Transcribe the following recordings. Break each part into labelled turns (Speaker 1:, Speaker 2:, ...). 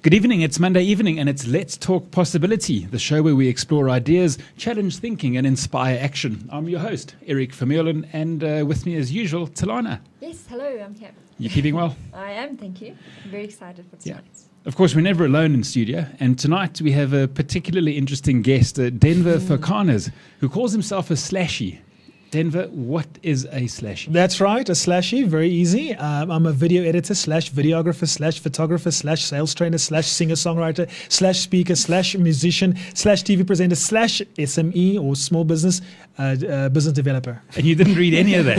Speaker 1: Good evening, it's Monday evening and it's Let's Talk Possibility, the show where we explore ideas, challenge thinking and inspire action. I'm your host, Eric Vermeulen, and with me as usual, Talana.
Speaker 2: Yes, hello, I'm here.
Speaker 1: You keeping well?
Speaker 2: I am, thank you. I'm very excited for tonight.
Speaker 1: Yeah. Of course, we're never alone in studio, and tonight we have a particularly interesting guest, Denvor Phokaners, who calls himself a slashy. Denvor, what is a slashy?
Speaker 3: That's right, a slashy, very easy. I'm a video editor / videographer / photographer / sales trainer / singer-songwriter / speaker / musician / TV presenter / SME or small business business developer.
Speaker 1: And you didn't read any of that.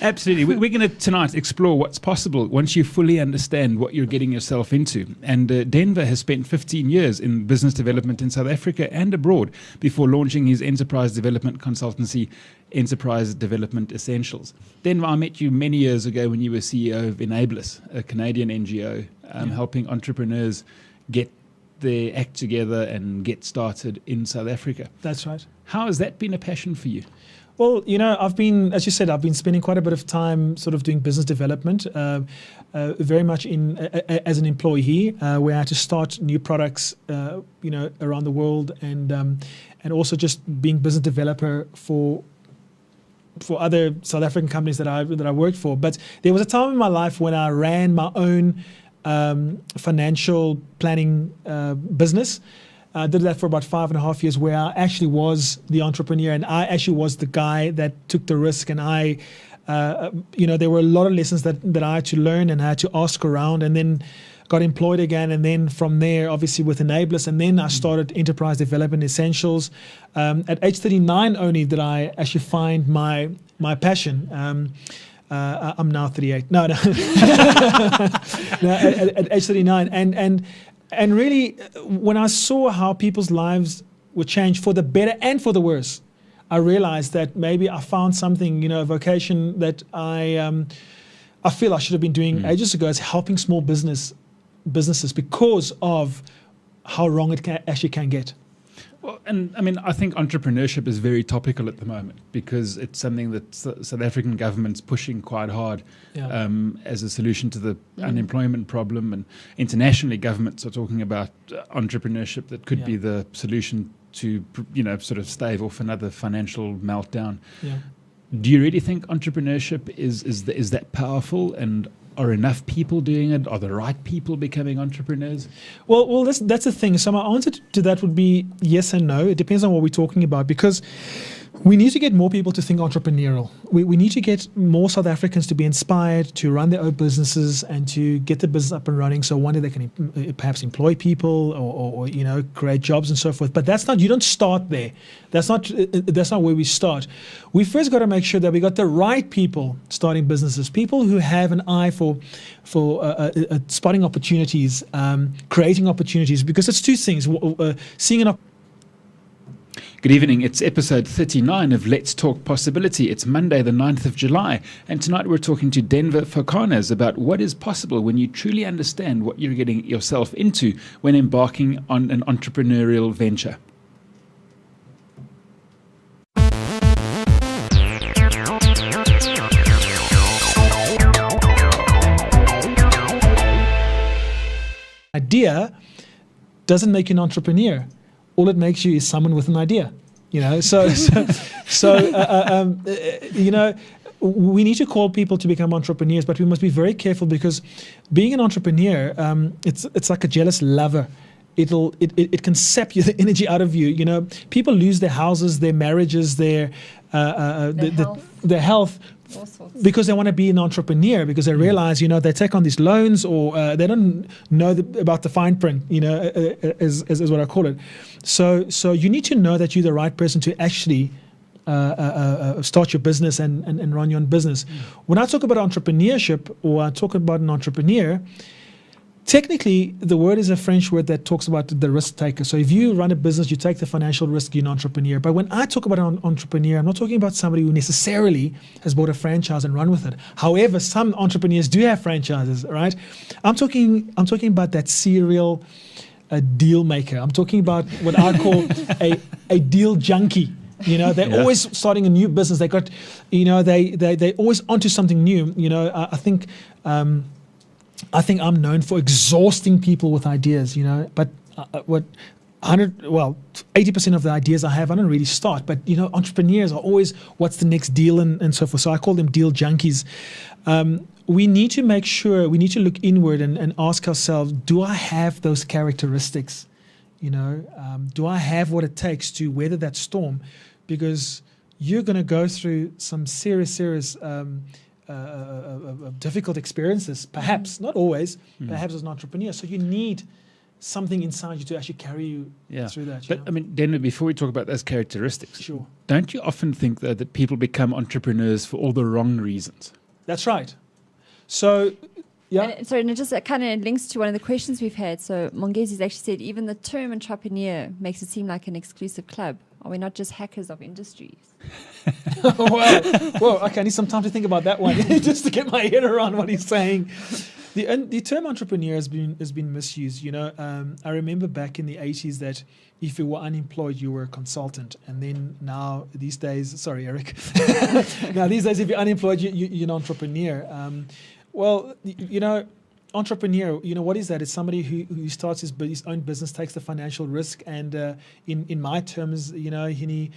Speaker 1: Absolutely. We're going to tonight explore what's possible once you fully understand what you're getting yourself into. And Denvor has spent 15 years in business development in South Africa and abroad before launching his enterprise development consultancy, Enterprise Development Essentials. Denvor, I met you many years ago when you were CEO of Enablus, a Canadian NGO, helping entrepreneurs get their act together and get started in South Africa.
Speaker 3: That's right.
Speaker 1: How has that been a passion for you?
Speaker 3: Well, you know, I've been spending quite a bit of time sort of doing business development, very much as an employee, where I had to start new products, around the world, and also just being business developer for other South African companies that I worked for. But there was a time in my life when I ran my own financial planning business. I did that for about 5.5 years, where I actually was the entrepreneur and I actually was the guy that took the risk. And there were a lot of lessons that I had to learn and I had to ask around, and then got employed again. And then from there, obviously with Enablus, and then I started Enterprise Development Essentials. At age 39 only did I actually find my passion. I'm now 38. No, at age 39. And really, when I saw how people's lives would change for the better and for the worse, I realized that maybe I found something, a vocation that I feel I should have been doing ages ago, is helping small businesses because of how wrong it actually can get.
Speaker 1: Well, and I mean, I think entrepreneurship is very topical at the moment because it's something that South African government's pushing quite hard as a solution to the unemployment problem. And internationally, governments are talking about entrepreneurship that could be the solution to, sort of stave off another financial meltdown. Yeah. Do you really think entrepreneurship is that powerful, and are enough people doing it? Are the right people becoming entrepreneurs? Well,
Speaker 3: that's the thing. So my answer to that would be yes and no. It depends on what we're talking about, because we need to get more people to think entrepreneurial. We need to get more South Africans to be inspired to run their own businesses and to get the business up and running. So one day they can perhaps employ people or create jobs and so forth. But you don't start there. That's not where we start. We first got to make sure that we got the right people starting businesses, people who have an eye for spotting opportunities, creating opportunities, because it's two things: seeing an opportunity.
Speaker 1: Good evening, it's episode 39 of Let's Talk Possibility. It's Monday the 9th of July, and tonight we're talking to Denvor Phokaners about what is possible when you truly understand what you're getting yourself into when embarking on an entrepreneurial venture.
Speaker 3: Idea doesn't make you an entrepreneur. All it makes you is someone with an idea, we need to call people to become entrepreneurs, but we must be very careful, because being an entrepreneur, it's like a jealous lover. It can sap the energy out of you. People lose their houses, their marriages, their health. Because they want to be an entrepreneur, because they realize, they take on these loans, or they don't know about the fine print, is what I call it. So you need to know that you're the right person to actually start your business and run your own business. When I talk about entrepreneurship, or I talk about an entrepreneur, technically, the word is a French word that talks about the risk taker. So if you run a business, you take the financial risk, you're an entrepreneur. But when I talk about an entrepreneur, I'm not talking about somebody who necessarily has bought a franchise and run with it. However, some entrepreneurs do have franchises, right? I'm talking about that serial deal maker. I'm talking about what I call a deal junkie. They're always starting a new business. They got, they're always onto something new. I think I think I'm known for exhausting people with ideas, but 80% of the ideas I have, I don't really start. But, entrepreneurs are always, what's the next deal and so forth. So I call them deal junkies. We need to make sure, we need to look inward and ask ourselves, do I have those characteristics? Do I have what it takes to weather that storm? Because you're going to go through some serious difficult experiences, perhaps, not always, perhaps as an entrepreneur. So you need something inside you to actually carry you through that.
Speaker 1: But I mean, Denvor, before we talk about those characteristics,
Speaker 3: sure,
Speaker 1: don't you often think, though, that people become entrepreneurs for all the wrong reasons?
Speaker 3: That's right. So, yeah.
Speaker 2: And it just kind of links to one of the questions we've had. So Mongezi's actually said, even the term entrepreneur makes it seem like an exclusive club. Are we not just hackers of industries?
Speaker 3: Well, okay, I need some time to think about that one just to get my head around what he's saying. The term entrepreneur has been misused. I remember back in the 80s that if you were unemployed, you were a consultant, and then now these days, sorry, Eric. Now these days, if you're unemployed, you're an entrepreneur. Entrepreneur, what is that? It's somebody who starts his own business, takes the financial risk, and in my terms, he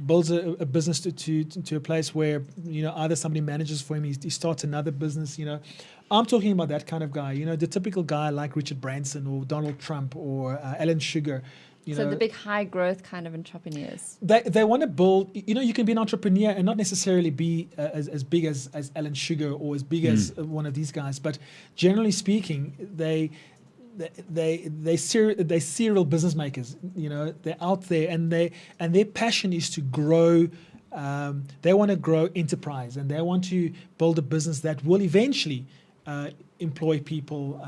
Speaker 3: builds a business to a place where either somebody manages for him, he starts another business. I'm talking about that kind of guy. The typical guy like Richard Branson or Donald Trump or Alan Sugar.
Speaker 2: So the big high growth kind of entrepreneurs.
Speaker 3: They want to build. You can be an entrepreneur and not necessarily be as big as Alan Sugar or as big as one of these guys. But generally speaking, they serial business makers. They're out there and their passion is to grow. They want to grow enterprise and they want to build a business that will eventually employ people.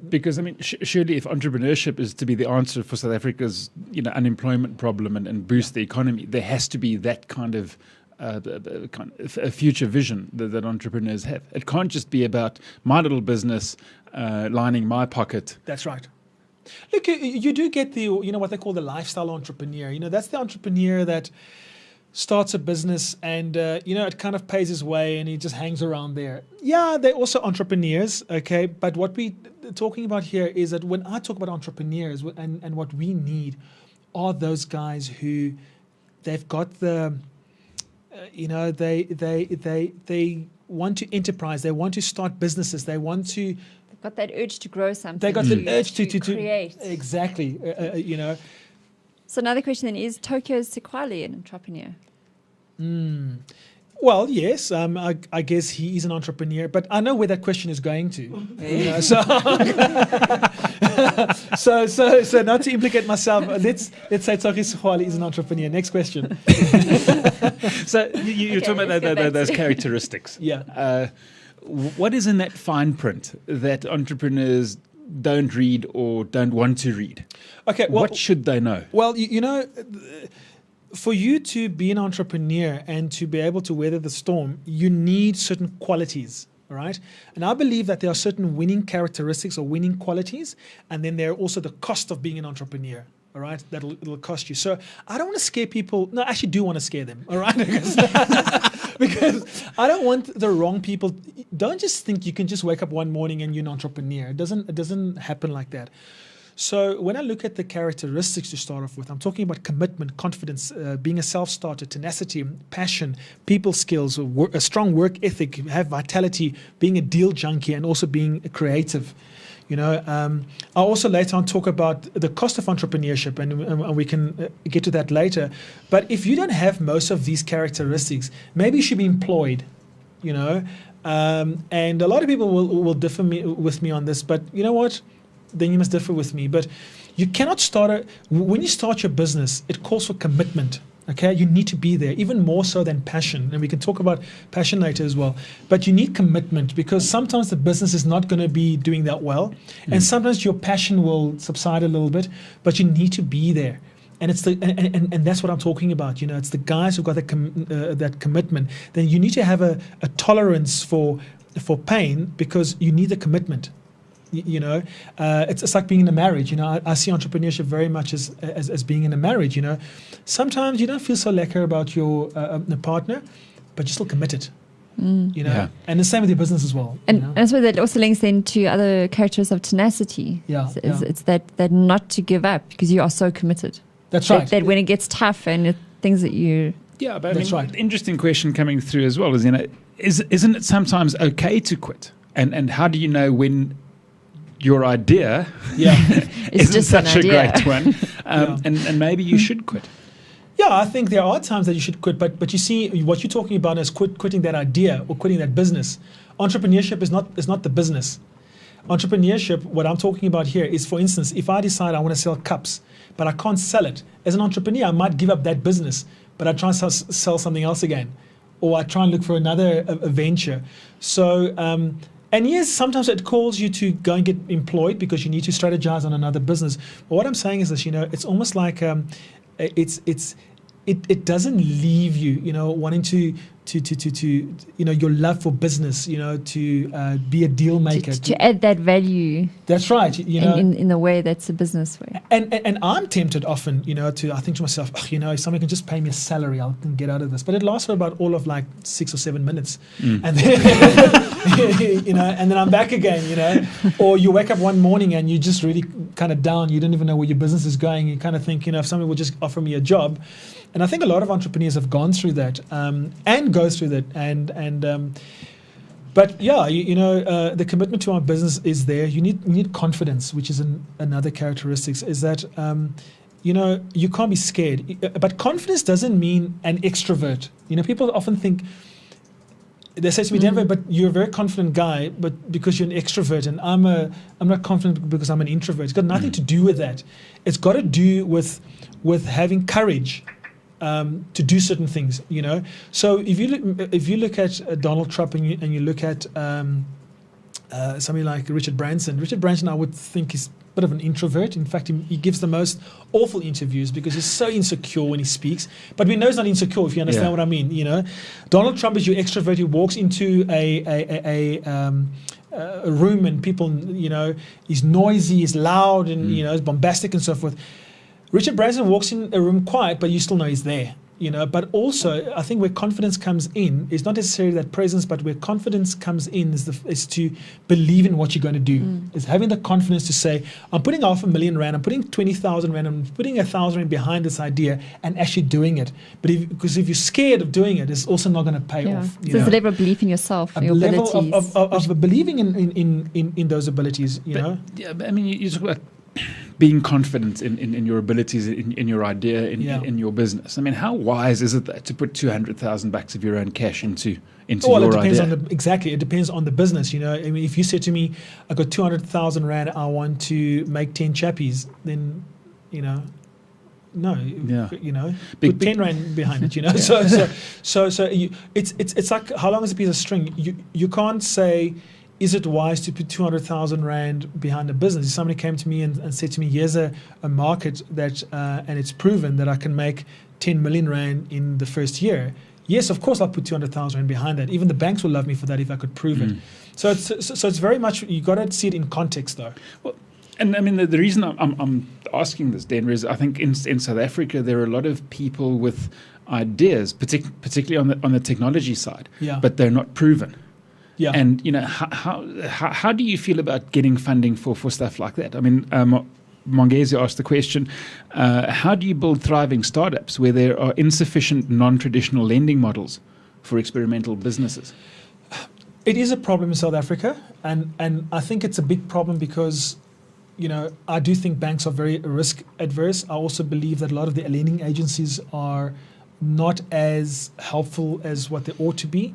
Speaker 1: Because I mean, surely if entrepreneurship is to be the answer for South Africa's unemployment problem and boost the economy, there has to be that kind of a future vision that entrepreneurs have. It can't just be about my little business lining my pocket.
Speaker 3: That's right. Look, you do get the what they call the lifestyle entrepreneur. That's the entrepreneur that starts a business and it kind of pays his way and he just hangs around there. Yeah, they're also entrepreneurs, okay? But what we're talking about here is that when I talk about entrepreneurs and what we need are those guys who they've got the they want to enterprise, they want to start businesses, they want to.
Speaker 2: They've got that urge to grow something.
Speaker 3: They got the urge to
Speaker 2: create.
Speaker 3: Exactly,
Speaker 2: So another question then is Tokyo's Sequali an entrepreneur?
Speaker 3: Well, yes, I guess he is an entrepreneur, but I know where that question is going to. So not to implicate myself, let's say Tokyo Sequali is an entrepreneur. Next question.
Speaker 1: So you're talking about those characteristics.
Speaker 3: Yeah.
Speaker 1: What is in that fine print that entrepreneurs don't read or don't want to read?
Speaker 3: Okay. Well,
Speaker 1: what should they know?
Speaker 3: Well, for you to be an entrepreneur and to be able to weather the storm, you need certain qualities, all right? And I believe that there are certain winning characteristics or winning qualities, and then there are also the cost of being an entrepreneur, all right? It'll cost you. So I don't want to scare people. No, I actually do want to scare them, all right? Because I don't want the wrong people. Don't just think you can just wake up one morning and you're an entrepreneur. It doesn't happen like that. So when I look at the characteristics to start off with, I'm talking about commitment, confidence, being a self-starter, tenacity, passion, people skills, a strong work ethic, have vitality, being a deal junkie, and also being creative. I'll also later on talk about the cost of entrepreneurship, and we can get to that later. But if you don't have most of these characteristics, maybe you should be employed, and a lot of people will differ with me on this, but you know what? Then you must differ with me. But you cannot when you start your business, it calls for commitment. Okay, you need to be there, even more so than passion. And we can talk about passion later as well. But you need commitment because sometimes the business is not going to be doing that well. And sometimes your passion will subside a little bit, but you need to be there. And it's and that's what I'm talking about. It's the guys who've got that commitment. Then you need to have a tolerance for pain because you need the commitment. It's like being in a marriage. I see entrepreneurship very much as being in a marriage. Sometimes you don't feel so lekker about your partner, but you're still committed. know, and the same with your business as well.
Speaker 2: And,
Speaker 3: you know?
Speaker 2: and I suppose that also links then to other characteristics of tenacity. It's that not to give up because you are so committed.
Speaker 3: That's right.
Speaker 2: That when it gets tough and things that you...
Speaker 1: Yeah, but that's right. Interesting question coming through as well is, isn't it sometimes okay to quit? And how do you know when your idea isn't such a great one and maybe you should quit?
Speaker 3: Yeah, I think there are times that you should quit, but you see, what you're talking about is quitting that idea or quitting that business. Entrepreneurship is not the business. Entrepreneurship, what I'm talking about here is, for instance, if I decide I want to sell cups, but I can't sell it, as an entrepreneur, I might give up that business, but I try and sell something else again, or I try and look for another venture. So, and yes, sometimes it calls you to go and get employed because you need to strategize on another business. But what I'm saying is this, it's almost like it doesn't leave you, wanting to your love for business, to be a deal maker,
Speaker 2: to add that value.
Speaker 3: That's right.
Speaker 2: In the way that's a business way.
Speaker 3: And I'm tempted often, I think to myself, if someone can just pay me a salary, I can get out of this. But it lasts for about all of like 6 or 7 minutes, and then and then I'm back again, Or you wake up one morning and you're just really kind of down. You don't even know where your business is going. You kind of think, if somebody would just offer me a job. And I think a lot of entrepreneurs have gone through that and go through that. But yeah, the commitment to our business is there. You need confidence, which is another characteristic. Is that you can't be scared. But confidence doesn't mean an extrovert. People often think. They say to me, Denver, but you're a very confident guy, but because you're an extrovert, and I'm not confident because I'm an introvert. It's got nothing to do with that. It's got to do with having courage. To do certain things, So if you look at Donald Trump and you look at somebody like Richard Branson, I would think is a bit of an introvert. In fact, he gives the most awful interviews because he's so insecure when he speaks. But we know he's not insecure, if you understand what I mean. Donald Trump is your extrovert who walks into a room and people, he's noisy, he's loud, and is bombastic and so forth. Richard Branson walks in a room quiet, but you still know he's there, But also, I think where confidence comes in is not necessarily that presence, but where confidence comes in is to believe in what you're going to do. Is having the confidence to say, I'm putting R500,000, I'm putting 20,000 Rand, I'm putting 1,000 Rand behind this idea and actually doing it. But because if you're scared of doing it, it's also not going to pay off.
Speaker 2: So there's a level of belief in yourself, in your
Speaker 3: level
Speaker 2: abilities.
Speaker 3: of believing in those abilities,
Speaker 1: But you talk about being confident in your abilities, in your idea, in your business. How wise is it to put 200,000 bucks of your own cash into your
Speaker 3: it depends
Speaker 1: idea?
Speaker 3: It depends on the business. If you said to me, I got 200,000 Rand, I want to make 10 chappies, then no, put 10 Rand behind it. So it's like, how long is a piece of string? You can't say, is it wise to put 200,000 Rand behind a business? If somebody came to me and said to me, here's a market that, and it's proven that I can make 10 million Rand in the first year. Yes, of course, I'll put 200,000 Rand behind that. Even the banks will love me for that if I could prove it. So it's very much, you got to see it in context, though.
Speaker 1: Well, and the reason I'm asking this, Denver, is I think in South Africa there are a lot of people with ideas, particularly on the technology side, but they're not proven.
Speaker 3: Yeah.
Speaker 1: And how do you feel about getting funding for stuff like that? Mongezi asked the question, how do you build thriving startups where there are insufficient non-traditional lending models for experimental businesses?
Speaker 3: It is a problem in South Africa, and I think it's a big problem because I do think banks are very risk adverse. I also believe that a lot of the lending agencies are not as helpful as what they ought to be.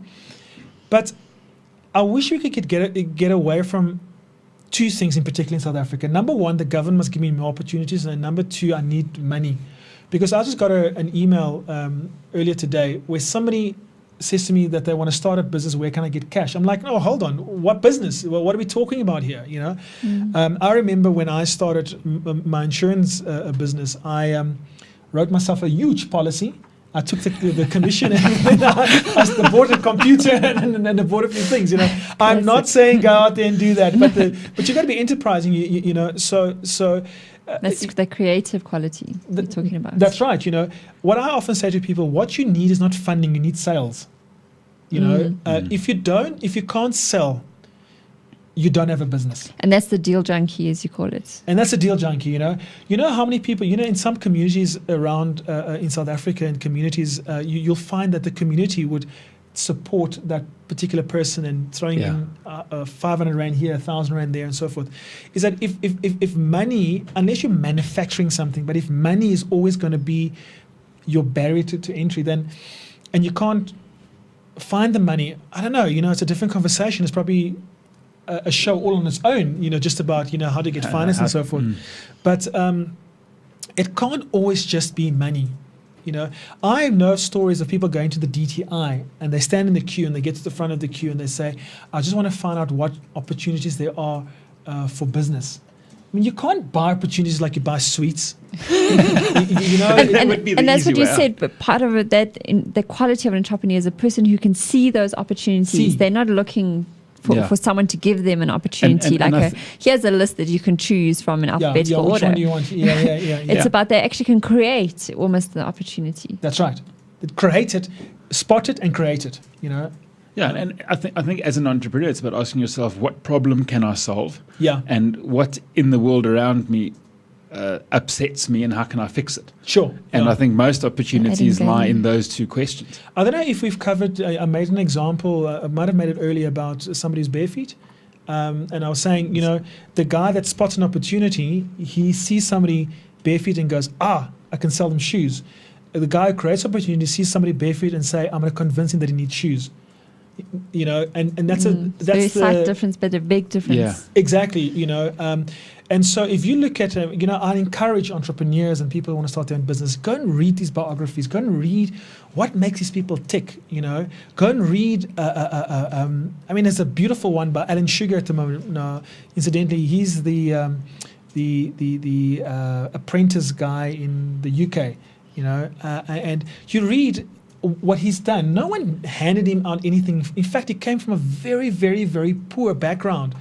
Speaker 3: But I wish we could get away from two things in particular in South Africa. Number one, the government must give me more opportunities. And number two, I need money. Because I just got an email earlier today where somebody says to me that they want to start a business. Where can I get cash? I'm like, no, hold on. What business? What are we talking about here? I remember when I started my insurance business, I wrote myself a huge policy. I took the commission and then I bought a computer and I bought a few things. I'm not saying go out there and do that, but you got to be enterprising. So
Speaker 2: that's the creative quality you're talking about.
Speaker 3: That's right. What I often say to people, what you need is not funding, you need sales. You know, if you can't sell, you don't have a business.
Speaker 2: And that's the deal junkie, as you call it.
Speaker 3: And that's a deal junkie, you know. You know how many people, you know, in some communities around in South Africa and communities, you'll find that the community would support that particular person and throwing in 500 Rand here, 1,000 Rand there and so forth. Is that if money, unless you're manufacturing something, but if money is always going to be your barrier to entry, then, and you can't find the money, I don't know, you know, it's a different conversation. It's probably a show all on its own, you know, just about, you know, how to get finance and so forth. But it can't always just be money. You know, I know stories of people going to the DTI and they stand in the queue and they get to the front of the queue and they say, I just want to find out what opportunities there are for business. I mean, you can't buy opportunities like you buy sweets. you know,
Speaker 2: and that's what you said. But part of it, that in the quality of an entrepreneur is a person who can see those opportunities. They're not looking for someone to give them an opportunity. Here's a list that you can choose from in alphabetical order.
Speaker 3: Which one do you want?
Speaker 2: It's about they actually can create almost the opportunity.
Speaker 3: That's right. Create it, spot it, and create it. You know.
Speaker 1: Yeah, and I think as an entrepreneur, it's about asking yourself, what problem can I solve?
Speaker 3: Yeah.
Speaker 1: And what in the world around me upsets me, and how can I fix it?
Speaker 3: Sure.
Speaker 1: And I think most opportunities lie in those two questions.
Speaker 3: I don't know if we've covered, I made an example, I might have made it earlier about somebody who's bare feet. And I was saying, you know, the guy that spots an opportunity, he sees somebody bare feet and goes, I can sell them shoes. The guy who creates opportunity sees somebody bare feet and say, I'm going to convince him that he needs shoes. You know, and that's
Speaker 2: very slight difference, but a big difference.
Speaker 3: Yeah, exactly. You know, and so if you look at, you know, I encourage entrepreneurs and people who want to start their own business, go and read these biographies. Go and read what makes these people tick. You know, go and read. I mean, there's a beautiful one by Alan Sugar at the moment. No, incidentally, he's the apprentice guy in the UK. You know, and you read what he's done. No one handed him out anything. In fact, he came from a very, very, very poor background,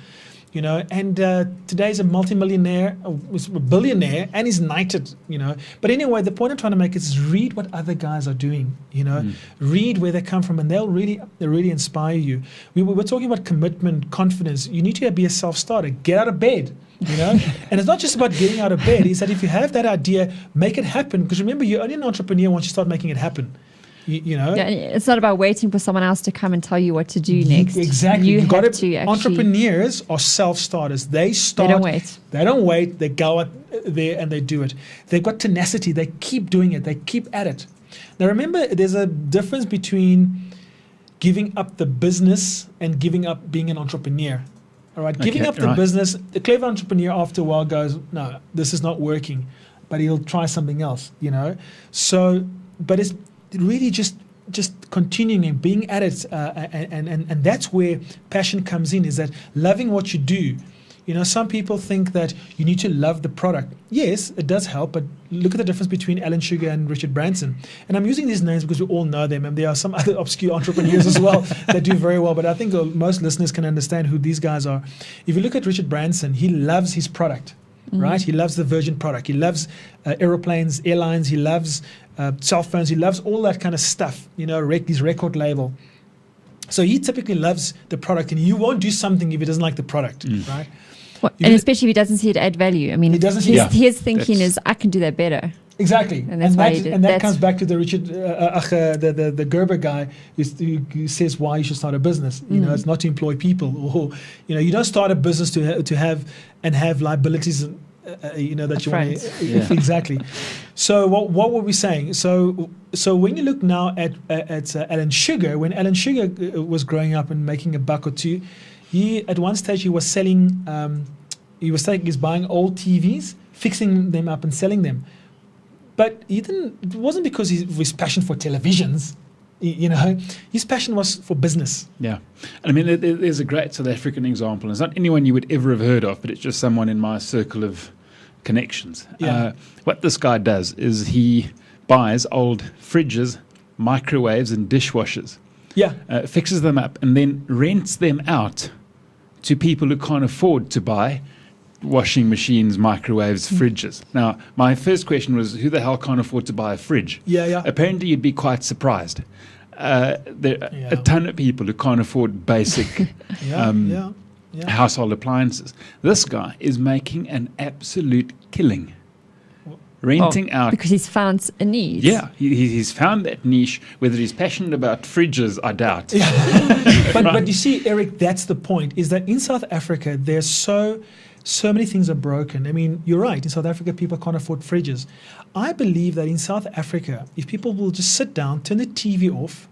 Speaker 3: you know, and today he's a multimillionaire, was a billionaire, and he's knighted, you know. But anyway, the point I'm trying to make is read what other guys are doing, you know, read where they come from, and they'll really inspire you. We're talking about commitment, confidence. You need to be a self-starter. Get out of bed. You know, and it's not just about getting out of bed. It's that if you have that idea, make it happen. Because remember, you're only an entrepreneur once you start making it happen. You know,
Speaker 2: it's not about waiting for someone else to come and tell you what to do next.
Speaker 3: Exactly.
Speaker 2: You have to
Speaker 3: entrepreneurs are self-starters. They start.
Speaker 2: They don't wait.
Speaker 3: They don't wait. They go out there and they do it. They've got tenacity. They keep doing it. They keep at it. Now, remember, there's a difference between giving up the business and giving up being an entrepreneur. All right. Giving up the business, the clever entrepreneur after a while goes, no, this is not working, but he'll try something else, you know. So, but it's really just continuing and being at it, and that's where passion comes in, is that loving what you do. You know, some people think that you need to love the product. Yes, it does help, but look at the difference between Alan Sugar and Richard Branson. And I'm using these names because we all know them, and there are some other obscure entrepreneurs as well that do very well, but I think most listeners can understand who these guys are. If you look at Richard Branson, he loves his product. Right? He loves the Virgin product. He loves aeroplanes, airlines. He loves cell phones. He loves all that kind of stuff, you know, his record label. So he typically loves the product, and he won't do something if he doesn't like the product, right?
Speaker 2: Well, and especially if he doesn't see it add value. I mean, his thinking is, I can do that better.
Speaker 3: Exactly.
Speaker 2: And
Speaker 3: that comes back to the Richard, the Gerber guy who says why you should start a business. You know, it's not to employ people, or, you know, you don't start a business to have liabilities, you know, that you want to. Exactly. So what were we saying? So when you look now at Alan Sugar, when Alan Sugar was growing up and making a buck or two, he at one stage he was selling, he's buying old TVs, fixing them up and selling them. But it wasn't because of his passion for televisions. You know, his passion was for business.
Speaker 1: Yeah. I mean, there's a great South African example. It's not anyone you would ever have heard of, but it's just someone in my circle of connections.
Speaker 3: Yeah.
Speaker 1: What this guy does is he buys old fridges, microwaves, and dishwashers.
Speaker 3: Yeah.
Speaker 1: Fixes them up and then rents them out to people who can't afford to buy washing machines, microwaves, fridges. Now, my first question was, who the hell can't afford to buy a fridge?
Speaker 3: Yeah.
Speaker 1: Apparently, you'd be quite surprised. there are a ton of people who can't afford basic household appliances. This guy is making an absolute killing. Renting out.
Speaker 2: Because he's found a niche.
Speaker 1: Yeah, he's found that niche. Whether he's passionate about fridges, I doubt.
Speaker 3: Yeah. But you see, Eric, that's the point, is that in South Africa, there's so many things are broken. I mean, you're right. In South Africa, people can't afford fridges. I believe that in South Africa, if people will just sit down, turn the TV off,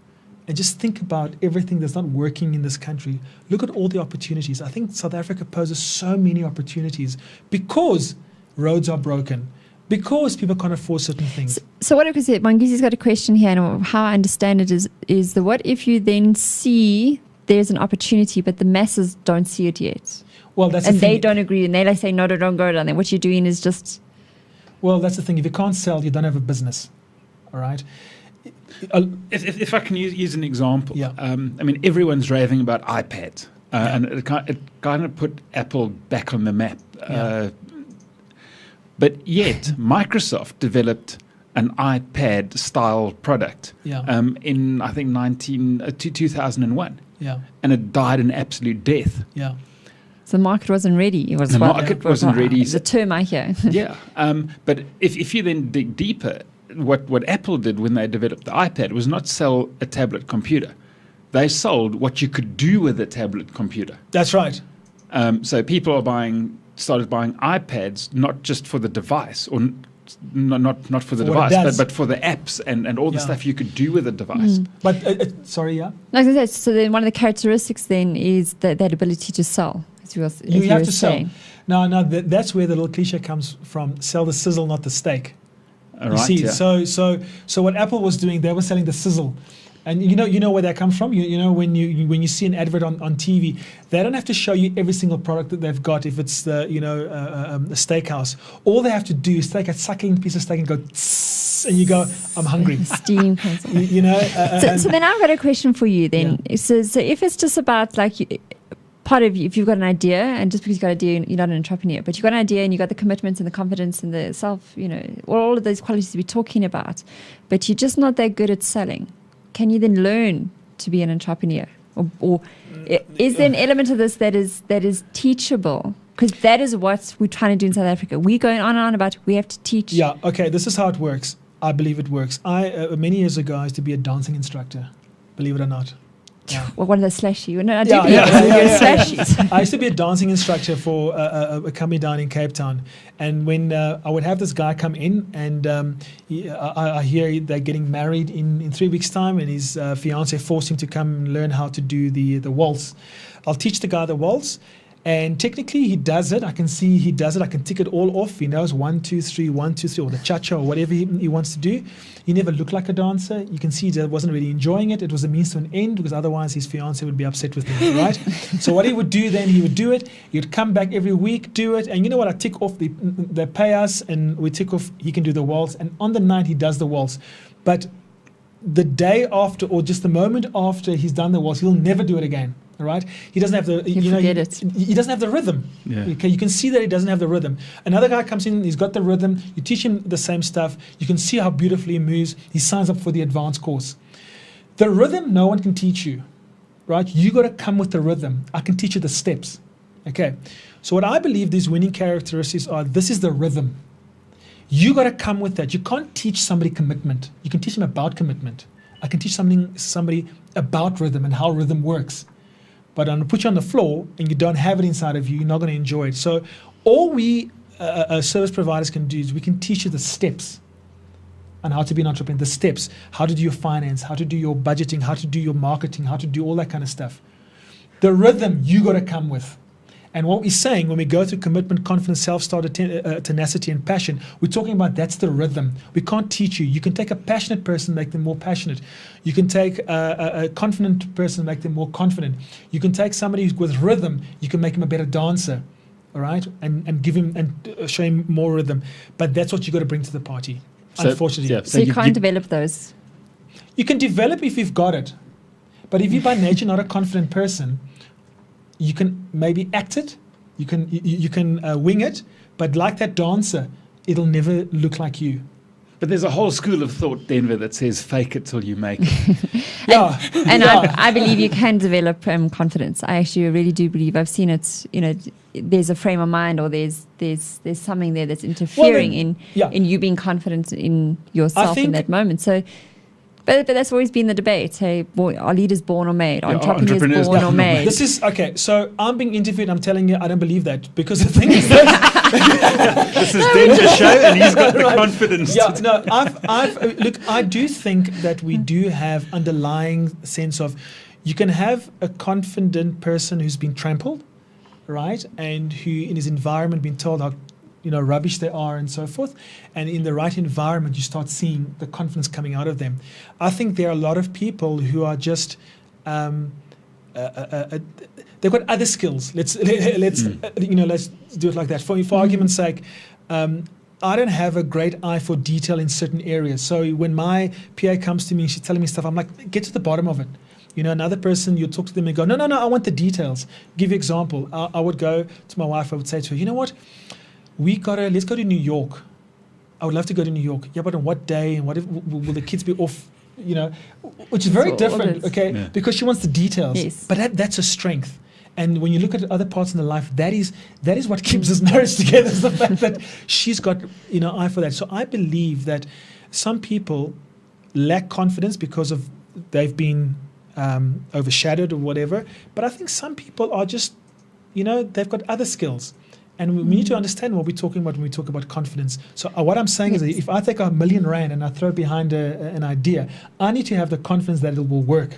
Speaker 3: and just think about everything that's not working in this country, look at all the opportunities. I think South Africa poses so many opportunities because roads are broken, because people can't afford certain things.
Speaker 2: So what I said, Mangisi's got a question here, and how I understand it is the what if you then see there's an opportunity, but the masses don't see it yet?
Speaker 3: Well, that's
Speaker 2: and
Speaker 3: the thing.
Speaker 2: They don't agree, and they say, no, don't go down there. What you're doing is just...
Speaker 3: Well, that's the thing. If you can't sell, you don't have a business. All right?
Speaker 1: If I can use an example.
Speaker 3: Yeah.
Speaker 1: I mean, everyone's raving about iPads. And it kind of put Apple back on the map. But yet, Microsoft developed an iPad-style product in, I think, 2001.
Speaker 3: Yeah.
Speaker 1: And it died an absolute death.
Speaker 3: Yeah.
Speaker 2: So the market wasn't ready.
Speaker 1: The market wasn't ready.
Speaker 2: It's a term I hear.
Speaker 1: Yeah. But if you then dig deeper, what Apple did when they developed the iPad was not sell a tablet computer. They sold what you could do with a tablet computer.
Speaker 3: That's right.
Speaker 1: So people started buying iPads not just for the device, or not for the device, but for the apps and all the stuff you could do with the device.
Speaker 3: But sorry, yeah.
Speaker 2: Like I said, so then one of the characteristics then is that ability to sell. You
Speaker 3: have to sell. No, that's where the little cliche comes from. Sell the sizzle, not the steak.
Speaker 1: All
Speaker 3: you
Speaker 1: right,
Speaker 3: see, so what Apple was doing, they were selling the sizzle. And you know where that comes from. You know when you see an advert on TV, they don't have to show you every single product that they've got. If it's a steakhouse, all they have to do is take a sucking piece of steak and go, and you go, I'm hungry.
Speaker 2: Steam.
Speaker 3: So
Speaker 2: then I've got a question for you. Then so if it's just about like part of you, if you've got an idea, and just because you've got an idea, you're not an entrepreneur, but you've got an idea and you've got the commitment and the confidence and the self, all of those qualities we're talking about, but you're just not that good at selling. Can you then learn to be an entrepreneur, or is there an element of this that is teachable? Because that is what we're trying to do in South Africa. We're going on and on about we have to teach.
Speaker 3: Yeah. Okay. This is how it works. I believe it works. I many years ago I used to be a dancing instructor. Believe it or not.
Speaker 2: Yeah. Well, one of those slashy. No, I do believe slashies.
Speaker 3: I used to be a dancing instructor for a company down in Cape Town. And when I would have this guy come in, and I hear they're getting married in 3 weeks' time, and his fiancée forced him to come and learn how to do the waltz. I'll teach the guy the waltz. And technically, he does it. I can see he does it. I can tick it all off. He knows 1, 2, 3, 1, 2, 3, or the cha-cha, or whatever he wants to do. He never looked like a dancer. You can see he wasn't really enjoying it. It was a means to an end, because otherwise his fiancée would be upset with him, right? So what he would do then, he would do it. He would come back every week, do it. And you know what? I tick off, they pay us, and we tick off, he can do the waltz. And on the night, he does the waltz. But the day after, or just the moment after he's done the waltz, he'll never do it again. All right, he doesn't have the he doesn't have the rhythm.
Speaker 1: Yeah.
Speaker 3: Okay, you can see that he doesn't have the rhythm. Another guy comes in, he's got the rhythm. You teach him the same stuff. You can see how beautifully he moves. He signs up for the advanced course. The rhythm, no one can teach you, right? You got to come with the rhythm. I can teach you the steps. Okay, so what I believe these winning characteristics are. This is the rhythm. You got to come with that. You can't teach somebody commitment. You can teach them about commitment. I can teach somebody about rhythm and how rhythm works. But I'm going to put you on the floor and you don't have it inside of you, you're not going to enjoy it. So all we service providers can do is we can teach you the steps on how to be an entrepreneur, the steps, how to do your finance, how to do your budgeting, how to do your marketing, how to do all that kind of stuff. The rhythm you got to come with. And what we're saying when we go through commitment, confidence, self-starter, tenacity, and passion, we're talking about that's the rhythm. We can't teach you. You can take a passionate person, make them more passionate. You can take a confident person, make them more confident. You can take somebody who's with rhythm, you can make him a better dancer, all right? And give him and show him more rhythm. But that's what you got to bring to the party, unfortunately.
Speaker 2: Yeah, so you can't develop those.
Speaker 3: You can develop if you've got it. But if you're by nature not a confident person, you can maybe act it, you can wing it, but like that dancer, it'll never look like you.
Speaker 1: But there's a whole school of thought, Denver, that says fake it till you make it.
Speaker 2: And I believe you can develop confidence. I actually really do believe. I've seen it. There's a frame of mind, or there's something there that's interfering in you being confident in yourself in that moment. So. But that's always been the debate. Hey, are leaders born or made? Are entrepreneurs born or made?
Speaker 3: This is okay. So I'm being interviewed. I'm telling you, I don't believe that, because the thing is that
Speaker 1: this is Denver's show, and he's got the confidence.
Speaker 3: Yeah, no. Look. I do think that we do have underlying sense of, you can have a confident person who's been trampled, right, and who in his environment been told how rubbish they are and so forth, and in the right environment you start seeing the confidence coming out of them. I think there are a lot of people who are just they've got other skills. Let's do it like that. For argument's sake, I don't have a great eye for detail in certain areas. So when my PA comes to me and she's telling me stuff, I'm like, get to the bottom of it. Another person, you talk to them and go, no, I want the details. Give you an example. I would go to my wife, I would say to her, you know what? Let's go to New York. I would love to go to New York. Yeah, but on what day, and will the kids be off? Which is very different, okay? Because she wants the details.
Speaker 2: Yes.
Speaker 3: But that's a strength. And when you look at other parts in the life, that is what keeps this marriage together. Is the fact that she's got eye for that. So I believe that some people lack confidence because of they've been overshadowed or whatever. But I think some people are just they've got other skills. And we need to understand what we're talking about when we talk about confidence. So what I'm saying is that if I take R1 million and I throw it behind an idea, I need to have the confidence that it will work.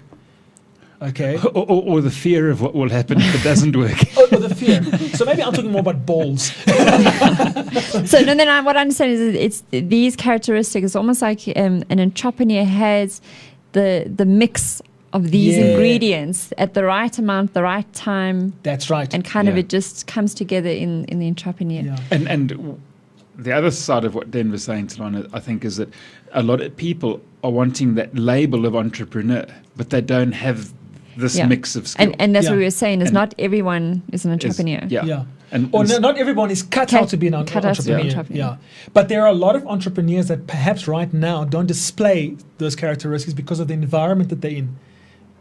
Speaker 3: Okay.
Speaker 1: Or the fear of what will happen if it doesn't work.
Speaker 3: or the fear. So maybe I'm talking more about balls.
Speaker 2: So then what I understand is it's these characteristics. It's almost like an entrepreneur has the mix of these ingredients at the right amount, the right time.
Speaker 3: That's right.
Speaker 2: And kind of it just comes together in the entrepreneur.
Speaker 3: Yeah.
Speaker 1: And the other side of what Den was saying, Talana, I think, is that a lot of people are wanting that label of entrepreneur, but they don't have this mix of skills.
Speaker 2: And that's what we were saying, is not everyone is an entrepreneur.
Speaker 3: Not everyone is cut out to be an entrepreneur. Yeah. But there are a lot of entrepreneurs that perhaps right now don't display those characteristics because of the environment that they're in.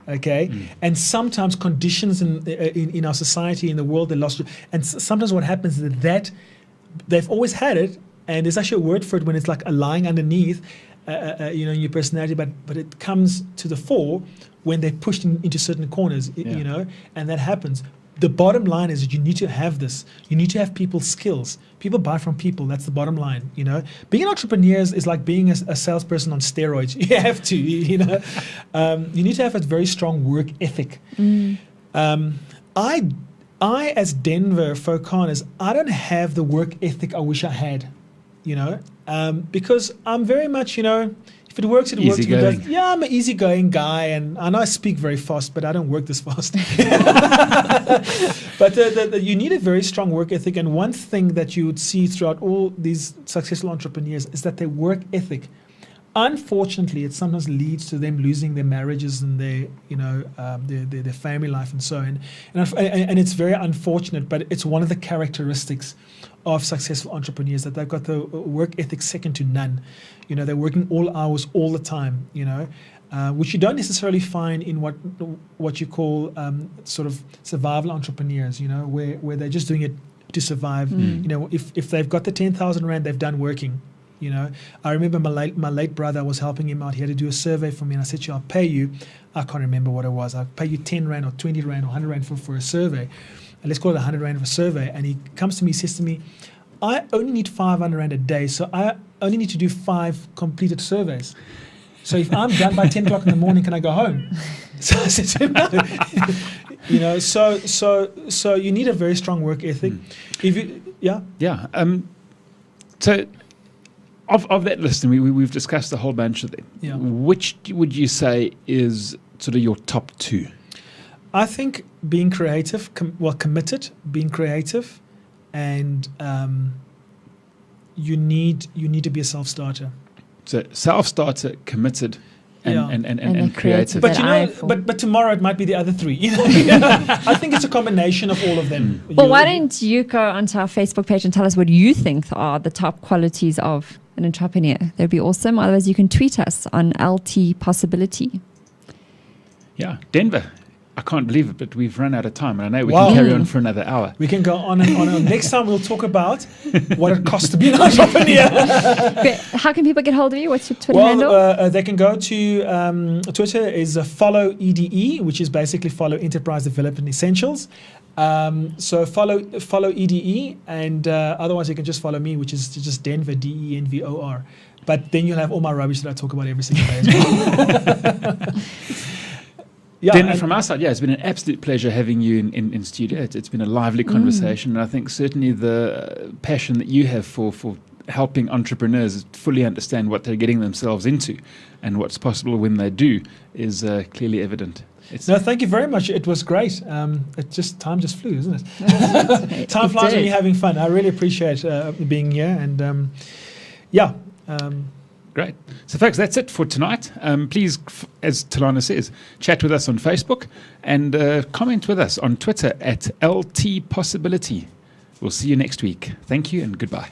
Speaker 3: Okay, and sometimes conditions in our society, in the world, they lost. And sometimes what happens is that they've always had it, and there's actually a word for it when it's like a lying underneath, in your personality. But it comes to the fore when they're pushed into certain corners, and that happens. The bottom line is that you need to have this. You need to have people's skills. People buy from people. That's the bottom line. Being an entrepreneur is like being a salesperson on steroids. You have to. You need to have a very strong work ethic. I as Denvor Phokaners, I don't have the work ethic I wish I had. Because I'm very much if it works, it works. I'm an easygoing guy, and I know I speak very fast, but I don't work this fast. But you need a very strong work ethic, and one thing that you would see throughout all these successful entrepreneurs is that their work ethic, unfortunately, it sometimes leads to them losing their marriages and their family life and so on. And it's very unfortunate, but it's one of the characteristics of successful entrepreneurs that they've got the work ethic second to none. They're working all hours all the time, which you don't necessarily find in what you call sort of survival entrepreneurs, where they're just doing it to survive. If they've got the 10,000 Rand, they've done working. I remember my late brother, I was helping him out. He had to do a survey for me, and I said to him, I'll pay you, I can't remember what it was, I'll pay you 10 Rand or 20 Rand or 100 Rand for a survey. And let's call it 100 Rand for a survey. And he comes to me, he says to me, I only need 500 Rand a day, so I only need to do 5 completed surveys. So if I'm done by 10 o'clock in the morning, can I go home? So I said to him, so you need a very strong work ethic.
Speaker 1: So of that list, and we've discussed a whole bunch of them.
Speaker 3: Yeah.
Speaker 1: Which would you say is sort of your top 2?
Speaker 3: I think being creative, committed, being creative, and you need to be a self-starter.
Speaker 1: So self-starter, committed, and creative.
Speaker 3: But tomorrow it might be the other 3. I think it's a combination of all of them.
Speaker 2: Well, why don't you go onto our Facebook page and tell us what you think are the top qualities of an entrepreneur? That'd be awesome. Otherwise, you can tweet us on LT Possibility.
Speaker 1: Yeah, Denvor. I can't believe it, but we've run out of time, and I know we can carry on for another hour.
Speaker 3: We can go on and on. Next time we'll talk about what it costs to be an entrepreneur.
Speaker 2: How can people get hold of you? What's your Twitter handle?
Speaker 3: They can go to Twitter is follow EDE, which is basically follow Enterprise Development Essentials. So follow EDE, and otherwise you can just follow me, which is just Denvor, DENVOR. But then you'll have all my rubbish that I talk about every single day as well.
Speaker 1: Yeah, Denvor, from our side, it's been an absolute pleasure having you in studio. It's been a lively conversation, and I think certainly the passion that you have for helping entrepreneurs fully understand what they're getting themselves into and what's possible when they do is clearly evident.
Speaker 3: Thank you very much. It was great. Time just flew, isn't it? Time flies when you're having fun. I really appreciate being here, and
Speaker 1: Great. So, folks, that's it for tonight. Please, as Talana says, chat with us on Facebook and comment with us on Twitter at LT Possibility. We'll see you next week. Thank you and goodbye.